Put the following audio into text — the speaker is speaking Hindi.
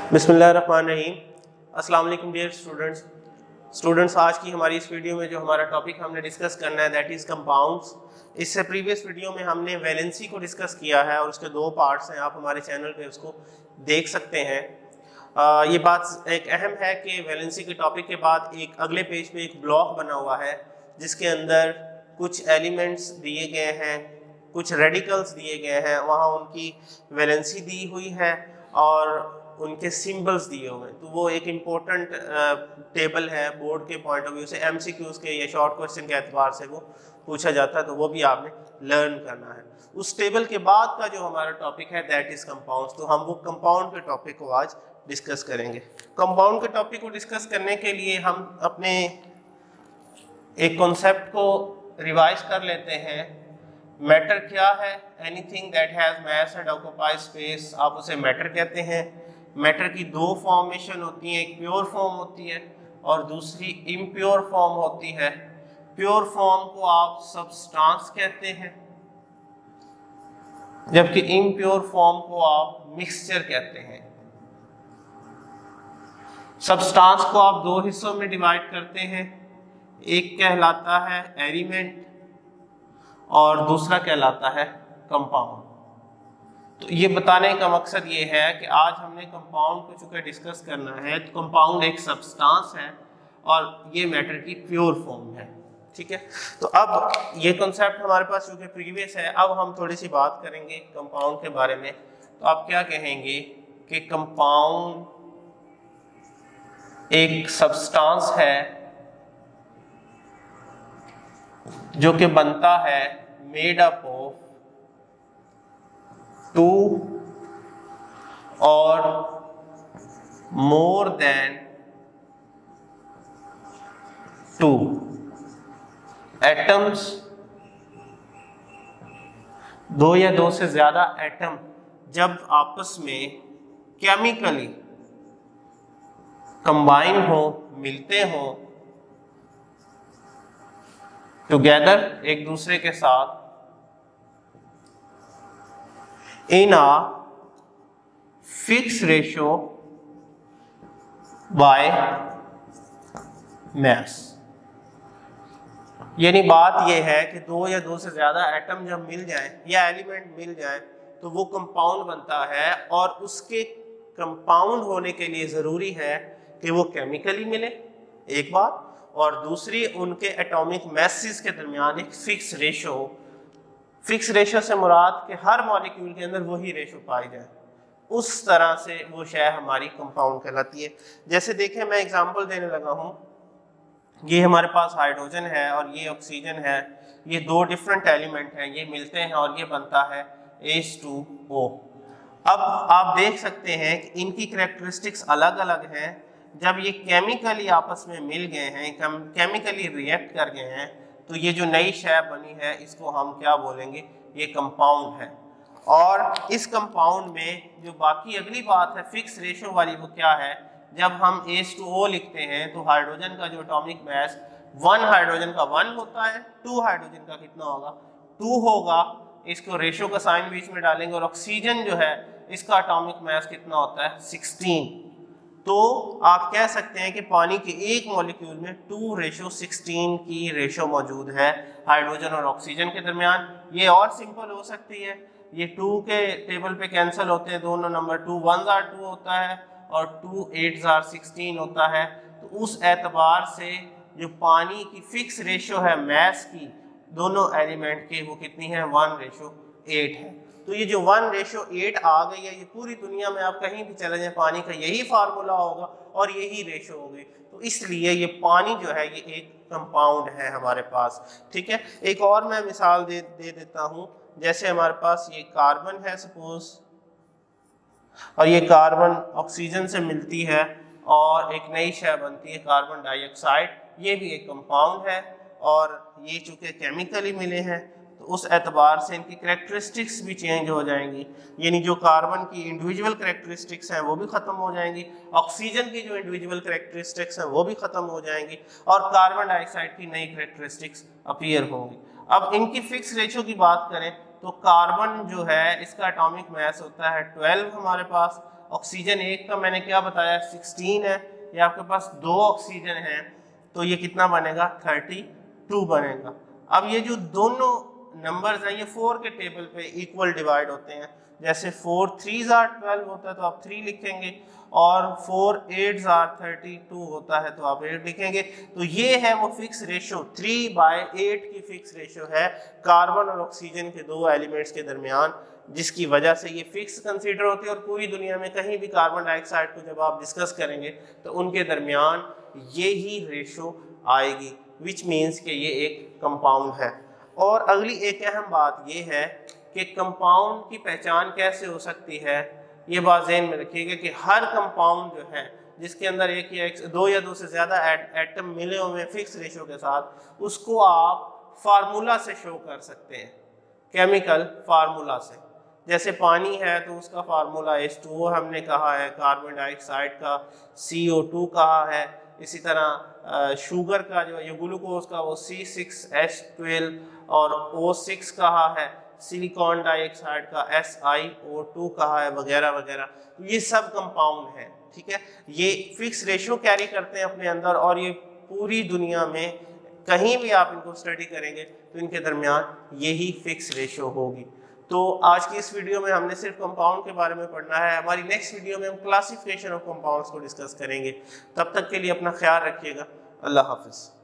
बिस्मिल्लाहिर्रहमानिर्रहीम। अस्सलाम वालेकुम डियर स्टूडेंट्स, आज की हमारी इस वीडियो में जो हमारा टॉपिक हमने डिस्कस करना है दैट इज़ कंपाउंड्स। इससे प्रीवियस वीडियो में हमने वैलेंसी को डिस्कस किया है और उसके दो पार्ट्स हैं, आप हमारे चैनल पे उसको देख सकते हैं। ये बात एक अहम है कि वैलेंसी के टॉपिक के बाद एक अगले पेज पे एक ब्लॉक बना हुआ है जिसके अंदर कुछ एलिमेंट्स दिए गए हैं, कुछ रेडिकल्स दिए गए हैं, वहाँ उनकी वैलेंसी दी हुई है और उनके सिंबल्स दिए हुए हैं। तो वो एक इम्पोर्टेंट टेबल है बोर्ड के पॉइंट ऑफ व्यू से, एमसीक्यूज़ के या शॉर्ट क्वेश्चन के एतबार से वो पूछा जाता है, तो वो भी आपने लर्न करना है। उस टेबल के बाद का जो हमारा टॉपिक है दैट इज़ कंपाउंड्स, तो हम वो कंपाउंड के टॉपिक को आज डिस्कस करेंगे। कंपाउंड के टॉपिक को डिस्कस करने के लिए हम अपने एक कॉन्सेप्ट को रिवाइज कर लेते हैं। मैटर क्या है? Anything that has mass and occupies space, आप उसे मैटर कहते हैं। मैटर की दो फॉर्मेशन होती हैं, एक प्योर फॉर्म होती है और दूसरी इम्प्योर फॉर्म होती है। प्योर फॉर्म को आप सब्सटेंस कहते हैं, जबकि इम्प्योर फॉर्म को आप मिक्सचर कहते हैं। सब्सटेंस को आप दो हिस्सों में डिवाइड करते हैं, एक कहलाता है एलिमेंट और दूसरा कहलाता है कंपाउंड। तो ये बताने का मकसद ये है कि आज हमने कंपाउंड को चूँकि डिस्कस करना है, तो कंपाउंड एक सब्सटेंस है और ये मैटर की प्योर फॉर्म है, ठीक है। तो अब ये कॉन्सेप्ट हमारे पास चूँकि प्रीवियस है, अब हम थोड़ी सी बात करेंगे कंपाउंड के बारे में। तो आप क्या कहेंगे कि कंपाउंड एक सब्सटेंस है जो कि बनता है मेड अप ऑफ टू और मोर देन टू एटम्स, दो या दो से ज्यादा एटम जब आपस में केमिकली कंबाइन हो, मिलते हो टुगेदर एक दूसरे के साथ in a fixed ratio by mass। यानी बात यह है कि दो या दो से ज्यादा एटम जब मिल जाएं या एलिमेंट मिल जाएं तो वो कंपाउंड बनता है, और उसके कंपाउंड होने के लिए ज़रूरी है कि वो केमिकली मिले एक बात, और दूसरी उनके एटॉमिक मैसेस के दरमियान एक फिक्स रेशो। फिक्स रेशो से मुराद कि हर मॉलिक्यूल के अंदर वही रेशो पाई जाए, उस तरह से वो शय हमारी कंपाउंड कहलाती है। जैसे देखें, मैं एग्जांपल देने लगा हूँ, ये हमारे पास हाइड्रोजन है और ये ऑक्सीजन है, ये दो डिफरेंट एलिमेंट हैं, ये मिलते हैं और ये बनता है H2O। अब आप देख सकते हैं कि इनकी कैरेक्टरिस्टिक्स अलग अलग हैं। जब ये केमिकली आपस में मिल गए हैं, केमिकली रिएक्ट कर गए हैं, तो ये जो नई शय बनी है इसको हम क्या बोलेंगे? ये कंपाउंड है। और इस कंपाउंड में जो बाकी अगली बात है फिक्स रेशो वाली, वो क्या है? जब हम H2O लिखते हैं तो हाइड्रोजन का जो एटॉमिक मास 1 हाइड्रोजन का 1 होता है, 2 हाइड्रोजन का कितना होगा? 2 होगा। इसको रेशो का साइन बीच में डालेंगे, और ऑक्सीजन जो है इसका एटॉमिक मास कितना होता है? 16। तो आप कह सकते हैं कि पानी के एक मॉलिक्यूल में 2:16 की रेशो मौजूद है हाइड्रोजन और ऑक्सीजन के दरमियान। ये और सिंपल हो सकती है, ये 2 के टेबल पे कैंसिल होते हैं दोनों नंबर, 2 1s are 2 होता है और 2 8s are 16 होता है। तो उस एतबार से जो पानी की फिक्स रेशो है मैस की दोनों एलिमेंट की, वो कितनी है? 1:8 है। तो ये जो 1:8 आ गई है, ये पूरी दुनिया में आप कहीं भी चले जाएं पानी का यही फार्मूला होगा और यही रेशो होगी। तो इसलिए ये पानी जो है ये एक कंपाउंड है हमारे पास, ठीक है। एक और मैं मिसाल दे देता हूँ। जैसे हमारे पास ये कार्बन है सपोज, और ये कार्बन ऑक्सीजन से मिलती है और एक नई शय बनती है कार्बन डाइऑक्साइड, ये भी एक कंपाउंड है। और ये चूँकि केमिकली मिले हैं तो उस एतबार से इनकी करैक्टरिस्टिक्स भी चेंज हो जाएंगी, यानी जो कार्बन की इंडिविजुअल करैक्टरिस्टिक्स हैं वो भी ख़त्म हो जाएंगी, ऑक्सीजन की जो इंडिविजुअल करैक्टरिस्टिक्स हैं वो भी ख़त्म हो जाएंगी, और कार्बन डाइऑक्साइड की नई करैक्टरिस्टिक्स अपीयर होंगी। अब इनकी फिक्स रेशो की बात करें तो कार्बन जो है इसका एटॉमिक मास होता है 12 हमारे पास, ऑक्सीजन एक का मैंने क्या बताया 16 है, ये आपके पास 2 ऑक्सीजन है तो ये कितना बनेगा 32 बनेगा। अब ये जो दोनों नंबर्स हैं ये 4 के टेबल पे इक्वल डिवाइड होते हैं, जैसे 4 3s are 12 होता है तो आप 3 लिखेंगे और 4 8s are 32 होता है तो आप 8 लिखेंगे। तो ये है वो फिक्स रेशो 3/8 की फिक्स रेशो है कार्बन और ऑक्सीजन के दो एलिमेंट्स के दरमियान, जिसकी वजह से ये फिक्स कंसीडर होती है और पूरी दुनिया में कहीं भी कार्बन डाइऑक्साइड को जब आप डिस्कस करेंगे तो उनके दरमियान ये ही रेशो आएगी, विच मीन्स कि ये एक कंपाउंड है। और अगली एक अहम बात ये है कि कंपाउंड की पहचान कैसे हो सकती है, ये बात ज़हन में रखिएगा कि हर कंपाउंड जो है जिसके अंदर एक या दो या दो से ज़्यादा एटम मिले हुए फिक्स रेशो के साथ, उसको आप फार्मूला से शो कर सकते हैं, केमिकल फार्मूला से। जैसे पानी है तो उसका फार्मूला H2O हमने कहा है, कार्बन डाइऑक्साइड का CO2 कहा है, इसी तरह शुगर का जो ये ग्लूकोज का वो C6H12 और O6 कहा है, सिलिकॉन डाइऑक्साइड का SiO2 कहा है, वगैरह वगैरह। ये सब कंपाउंड है, ठीक है, ये फिक्स रेशियो कैरी करते हैं अपने अंदर और ये पूरी दुनिया में कहीं भी आप इनको स्टडी करेंगे तो इनके दरमियान यही फिक्स रेशियो होगी। तो आज की इस वीडियो में हमने सिर्फ कंपाउंड के बारे में पढ़ना है, हमारी नेक्स्ट वीडियो में हम क्लासिफिकेशन ऑफ कंपाउंड्स को डिस्कस करेंगे। तब तक के लिए अपना ख्याल रखिएगा, अल्लाह हाफिज़।